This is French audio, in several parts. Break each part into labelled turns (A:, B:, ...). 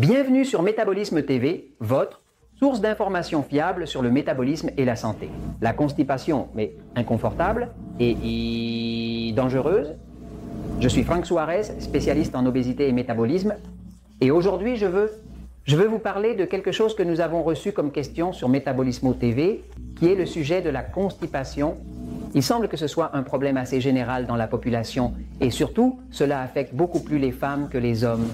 A: Bienvenue sur Métabolisme TV, votre source d'informations fiables sur le métabolisme et la santé. La constipation, mais inconfortable et dangereuse. Je suis Franck Suarez, spécialiste en obésité et métabolisme. Et aujourd'hui, je veux vous parler de quelque chose que nous avons reçu comme question sur Métabolisme TV, qui est le sujet de la constipation. Il semble que ce soit un problème assez général dans la population et surtout, cela affecte beaucoup plus les femmes que les hommes.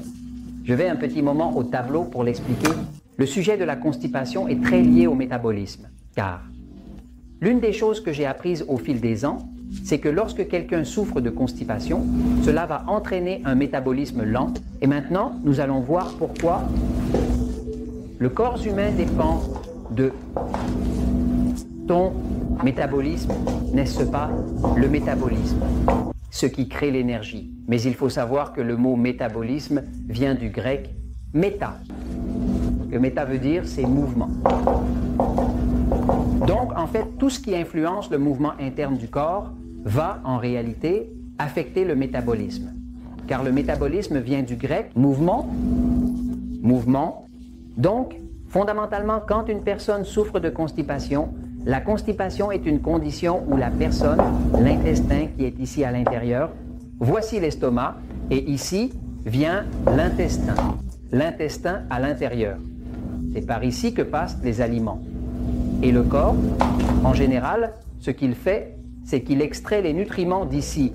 A: Je vais un petit moment au tableau pour l'expliquer. Le sujet de la constipation est très lié au métabolisme, car l'une des choses que j'ai apprises au fil des ans, c'est que lorsque quelqu'un souffre de constipation, cela va entraîner un métabolisme lent. Et maintenant, nous allons voir pourquoi le corps humain dépend de ton métabolisme, n'est-ce pas, le métabolisme, ce qui crée l'énergie. Mais il faut savoir que le mot métabolisme vient du grec méta. Le méta veut dire c'est mouvement. Donc, en fait, tout ce qui influence le mouvement interne du corps va, en réalité, affecter le métabolisme. Car le métabolisme vient du grec mouvement, mouvement. Donc, fondamentalement, quand une personne souffre de constipation, la constipation est une condition où la personne, l'intestin qui est ici à l'intérieur, voici l'estomac, et ici vient l'intestin. L'intestin à l'intérieur. C'est par ici que passent les aliments. Et le corps, en général, ce qu'il fait, c'est qu'il extrait les nutriments d'ici.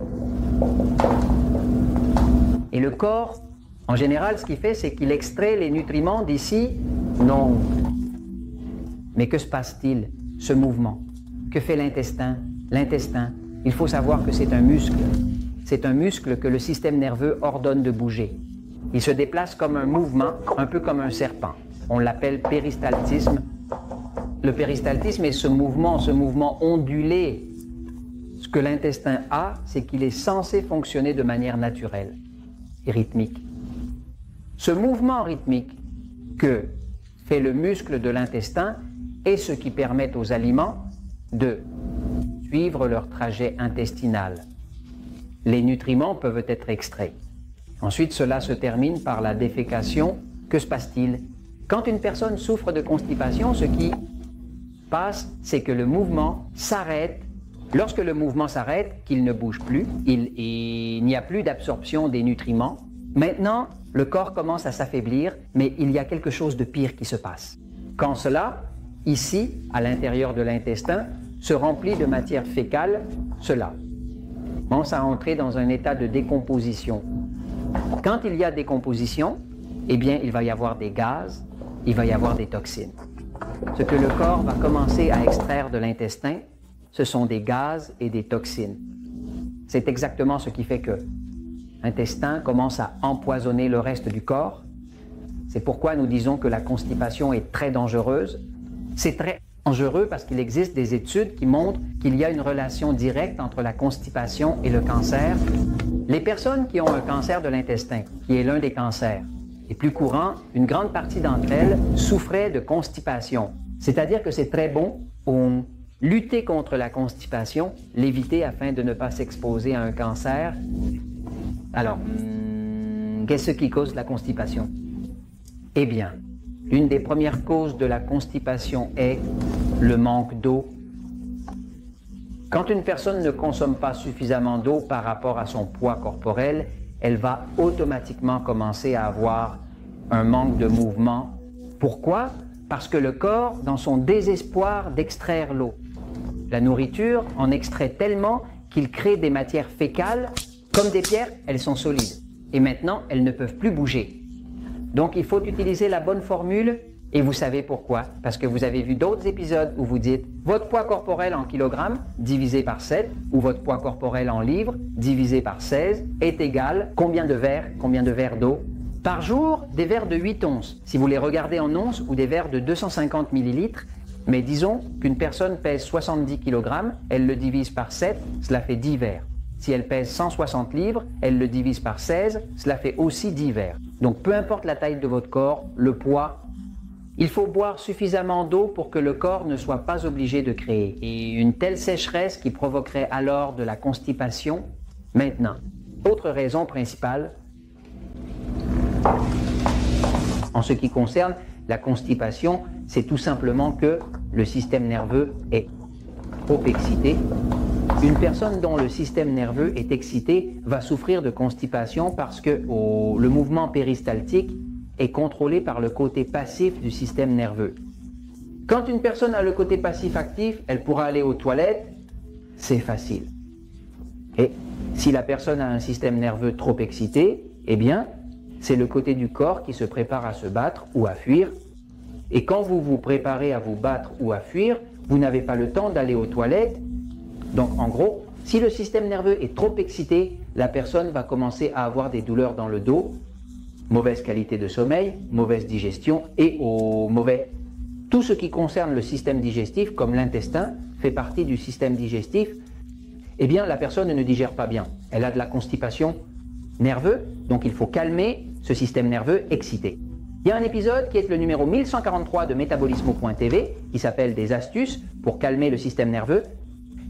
A: Et le corps, en général, ce qu'il fait, c'est qu'il extrait les nutriments d'ici. Non. Mais que se passe-t-il, ce mouvement? Que fait l'intestin? L'intestin, il faut savoir que c'est un muscle. C'est un muscle que le système nerveux ordonne de bouger. Il se déplace comme un mouvement, un peu comme un serpent. On l'appelle péristaltisme. Le péristaltisme est ce mouvement ondulé. Ce que l'intestin a, c'est qu'il est censé fonctionner de manière naturelle et rythmique. Ce mouvement rythmique que fait le muscle de l'intestin est ce qui permet aux aliments de suivre leur trajet intestinal. Les nutriments peuvent être extraits. Ensuite, cela se termine par la défécation. Que se passe-t-il? Quand une personne souffre de constipation, ce qui passe, c'est que le mouvement s'arrête. Lorsque le mouvement s'arrête, qu'il ne bouge plus, il n'y a plus d'absorption des nutriments. Maintenant, le corps commence à s'affaiblir, mais il y a quelque chose de pire qui se passe. Quand cela, ici, à l'intérieur de l'intestin, se remplit de matière fécale, cela commence à entrer dans un état de décomposition. Quand il y a décomposition, eh bien, il va y avoir des gaz, il va y avoir des toxines. Ce que le corps va commencer à extraire de l'intestin, ce sont des gaz et des toxines. C'est exactement ce qui fait que l'intestin commence à empoisonner le reste du corps. C'est pourquoi nous disons que la constipation est très dangereuse. C'est très dangereux parce qu'il existe des études qui montrent qu'il y a une relation directe entre la constipation et le cancer. Les personnes qui ont un cancer de l'intestin, qui est l'un des cancers les plus courants, une grande partie d'entre elles souffraient de constipation. C'est-à-dire que c'est très bon pour lutter contre la constipation, l'éviter afin de ne pas s'exposer à un cancer. Alors, qu'est-ce qui cause la constipation? Eh bien, l'une des premières causes de la constipation est le manque d'eau. Quand une personne ne consomme pas suffisamment d'eau par rapport à son poids corporel, elle va automatiquement commencer à avoir un manque de mouvement. Pourquoi? Parce que le corps, dans son désespoir d'extraire l'eau, la nourriture en extrait tellement qu'il crée des matières fécales. Comme des pierres, elles sont solides. Et maintenant, elles ne peuvent plus bouger. Donc, il faut utiliser la bonne formule. Et vous savez pourquoi? Parce que vous avez vu d'autres épisodes où vous dites votre poids corporel en kilogrammes divisé par 7 ou votre poids corporel en livres divisé par 16 est égal combien de verres d'eau? Par jour, des verres de 8 onces. Si vous les regardez en onces ou des verres de 250 millilitres, mais disons qu'une personne pèse 70 kg, elle le divise par 7, cela fait 10 verres. Si elle pèse 160 livres, elle le divise par 16, cela fait aussi 10 verres. Donc peu importe la taille de votre corps, le poids, il faut boire suffisamment d'eau pour que le corps ne soit pas obligé de créer. Et une telle sécheresse qui provoquerait alors de la constipation. Maintenant, autre raison principale, ce qui concerne la constipation, c'est tout simplement que le système nerveux est trop excité. Une personne dont le système nerveux est excité va souffrir de constipation parce que le mouvement péristaltique est contrôlé par le côté passif du système nerveux. Quand une personne a le côté passif actif, elle pourra aller aux toilettes, c'est facile. Et si la personne a un système nerveux trop excité, eh bien, c'est le côté du corps qui se prépare à se battre ou à fuir. Et quand vous vous préparez à vous battre ou à fuir, vous n'avez pas le temps d'aller aux toilettes. Donc en gros, si le système nerveux est trop excité, la personne va commencer à avoir des douleurs dans le dos, mauvaise qualité de sommeil, mauvaise digestion et tout ce qui concerne le système digestif, comme l'intestin, fait partie du système digestif, eh bien la personne ne digère pas bien. Elle a de la constipation nerveuse, donc il faut calmer ce système nerveux excité. Il y a un épisode qui est le numéro 1143 de Metabolismo.tv qui s'appelle « Des astuces pour calmer le système nerveux ».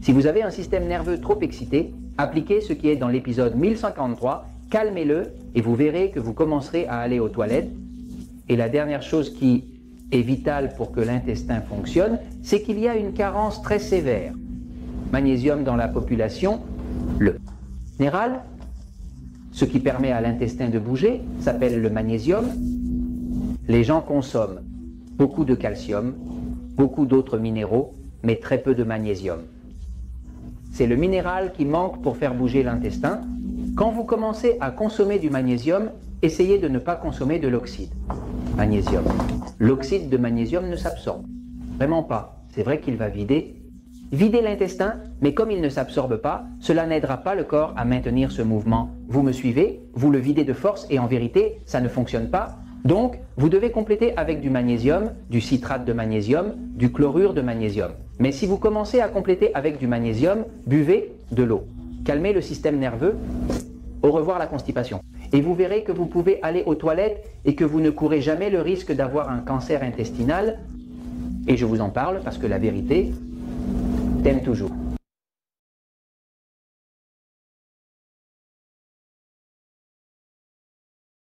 A: Si vous avez un système nerveux trop excité, appliquez ce qui est dans l'épisode 1143, calmez-le et vous verrez que vous commencerez à aller aux toilettes. Et la dernière chose qui est vitale pour que l'intestin fonctionne, c'est qu'il y a une carence très sévère. Magnésium dans la population, le minéral, ce qui permet à l'intestin de bouger, s'appelle le magnésium. Les gens consomment beaucoup de calcium, beaucoup d'autres minéraux, mais très peu de magnésium. C'est le minéral qui manque pour faire bouger l'intestin. Quand vous commencez à consommer du magnésium, essayez de ne pas consommer de l'oxyde. Magnésium. L'oxyde de magnésium ne s'absorbe. Vraiment pas. C'est vrai qu'il va vider l'intestin, mais comme il ne s'absorbe pas, cela n'aidera pas le corps à maintenir ce mouvement. Vous me suivez, vous le videz de force et en vérité, ça ne fonctionne pas. Donc, vous devez compléter avec du magnésium, du citrate de magnésium, du chlorure de magnésium. Mais si vous commencez à compléter avec du magnésium, buvez de l'eau. Calmez le système nerveux. Au revoir la constipation. Et vous verrez que vous pouvez aller aux toilettes et que vous ne courez jamais le risque d'avoir un cancer intestinal. Et je vous en parle parce que la vérité t'aime toujours.